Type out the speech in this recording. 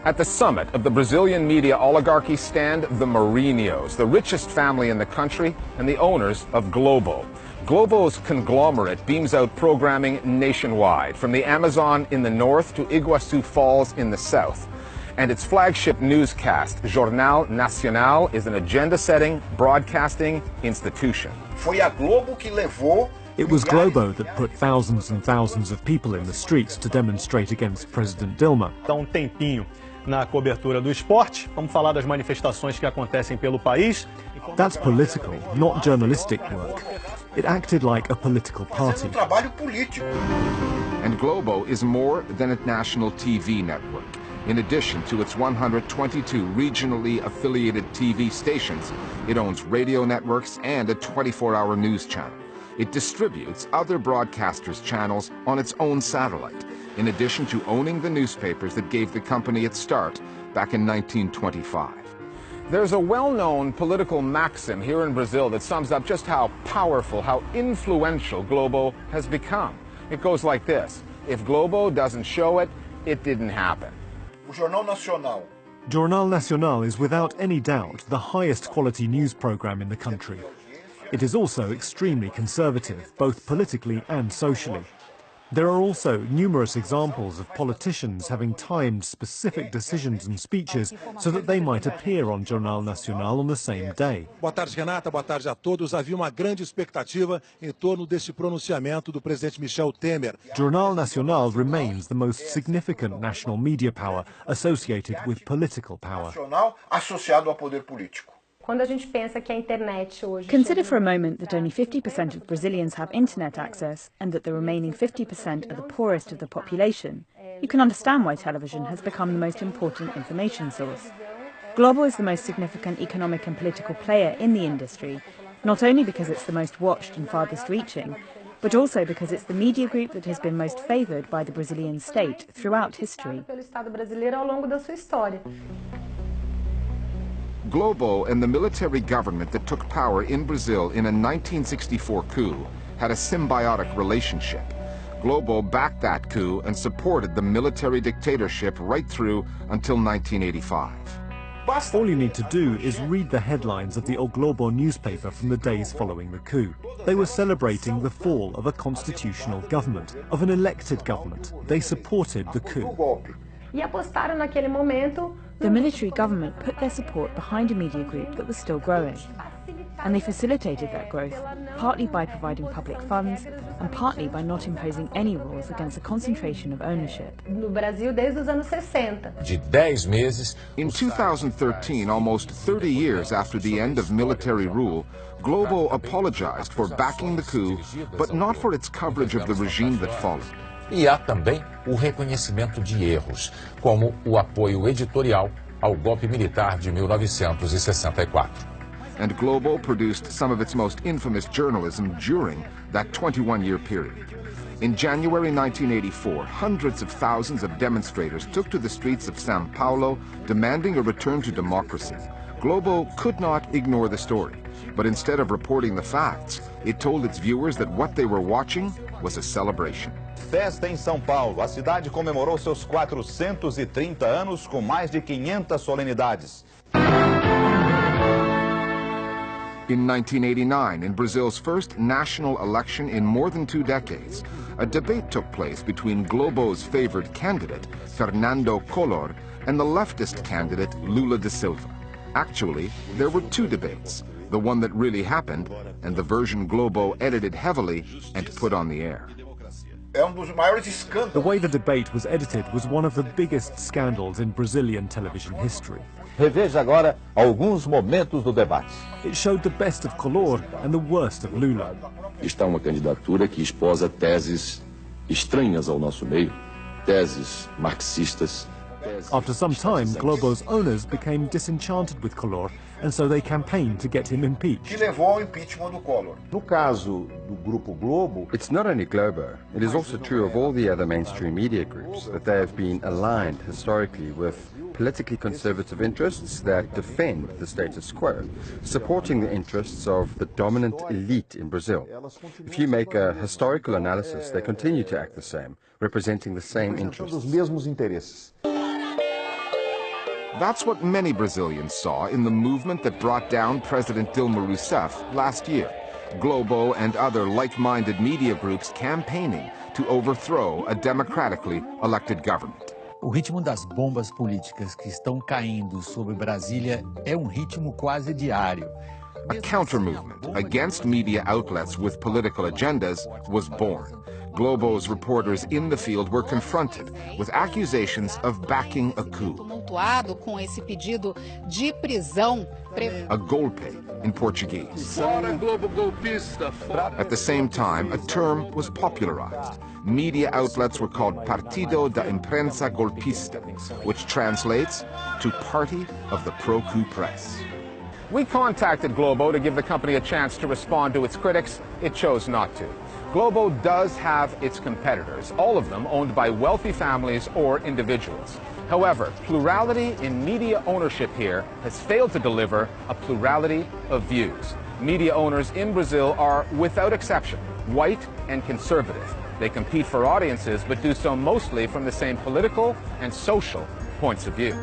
At the summit of the Brazilian media oligarchy stand the Marinhos, the richest family in the country and the owners of Globo. Globo's conglomerate beams out programming nationwide, from the Amazon in the north to Iguaçu Falls in the south. And its flagship newscast, Jornal Nacional, is an agenda-setting, broadcasting institution. Foi a Globo que levou. It was Globo that put thousands and thousands of people in the streets to demonstrate against President Dilma. Dá tempinho na cobertura do esporte. Vamos falar das manifestações que acontecem pelo país. That's political, not journalistic work. It acted like a political party. Trabalho político. And Globo is more than a national TV network. In addition to its 122 regionally affiliated TV stations, it owns radio networks and a 24-hour news channel. It distributes other broadcasters' channels on its own satellite, in addition to owning the newspapers that gave the company its start back in 1925. There's a well-known political maxim here in Brazil that sums up just how powerful, how influential Globo has become. It goes like this: if Globo doesn't show it, it didn't happen. O Jornal Nacional. Jornal Nacional is without any doubt the highest quality news program in the country. It is also extremely conservative, both politically and socially. There are also numerous examples of politicians having timed specific decisions and speeches so that they might appear on Jornal Nacional on the same day. Boa tarde, Renata. Boa tarde a todos. Havia uma grande expectativa em torno deste pronunciamento do presidente Michel Temer. Jornal Nacional remains the most significant national media power associated with political power. Nacional associado ao poder político. Quando a gente pensa que a internet hoje... Consider for a moment that only 50% of Brazilians have internet access and that the remaining 50% are the poorest of the population. You can understand why television has become the most important information source. Globo is the most significant economic and political player in the industry, not only because it's the most watched and farthest reaching, but also because it's the media group that has been most favoured by the Brazilian state throughout history. Pelo Estado brasileiro ao longo da sua história. Globo and the military government that took power in Brazil in a 1964 coup had a symbiotic relationship. Globo backed that coup and supported the military dictatorship right through until 1985. All you need to do is read the headlines of the O Globo newspaper from the days following the coup. They were celebrating the fall of a constitutional government, of an elected government. They supported the coup. E apostaram naquele momento. The military government put their support behind a media group that was still growing. And they facilitated that growth, partly by providing public funds and partly by not imposing any rules against the concentration of ownership. No Brasil desde os anos 60. De 10 meses. In 2013, almost 30 years after the end of military rule, Globo apologized for backing the coup, but not for its coverage of the regime that followed. E há também o reconhecimento de erros, como o apoio editorial ao golpe militar de 1964. And Globo produced some of its most infamous journalism during that 21-year period. In January 1984, hundreds of thousands of demonstrators took to the streets of São Paulo demanding a return to democracy. Globo could not ignore the story, but instead of reporting the facts, it told its viewers that what they were watching was a celebration. Festa em São Paulo. A cidade comemorou seus 430 anos com mais de 500 solenidades. In 1989, in Brazil's first national election in more than 2 decades, a debate took place between Globo's favored candidate, Fernando Collor, and the leftist candidate, Lula da Silva. Actually, there were 2 debates, the one that really happened and the version Globo edited heavily and put on the air. The way the debate was edited was one of the biggest scandals in Brazilian television history. Reveja agora alguns momentos do debate. It showed the best of Collor and the worst of Lula. Está uma candidatura que esposa teses estranhas ao nosso meio, teses marxistas. After some time, Globo's owners became disenchanted with Collor, and so they campaigned to get him impeached. Que levou ao impeachment do Collor. No caso do Grupo Globo, it's not only Globo, it is also true of all the other mainstream media groups that they have been aligned historically with politically conservative interests that defend the status quo, supporting the interests of the dominant elite in Brazil. If you make a historical analysis, they continue to act the same, representing the same interests. That's what many Brazilians saw in the movement that brought down President Dilma Rousseff last year. Globo and other like-minded media groups campaigning to overthrow a democratically elected government. O ritmo das bombas políticas que estão caindo sobre Brasília é ritmo quase diário. A counter-movement against media outlets with political agendas was born. Globo's reporters in the field were confronted with accusations of backing a coup. Com esse pedido de prisão. A golpe in Portuguese. At the same time, a term was popularized. Media outlets were called Partido da Imprensa Golpista, which translates to Party of the Pro-Coup Press. We contacted Globo to give the company a chance to respond to its critics. It chose not to. Globo does have its competitors, all of them owned by wealthy families or individuals. However, plurality in media ownership here has failed to deliver a plurality of views. Media owners in Brazil are, without exception, white and conservative. They compete for audiences, but do so mostly from the same political and social points of view.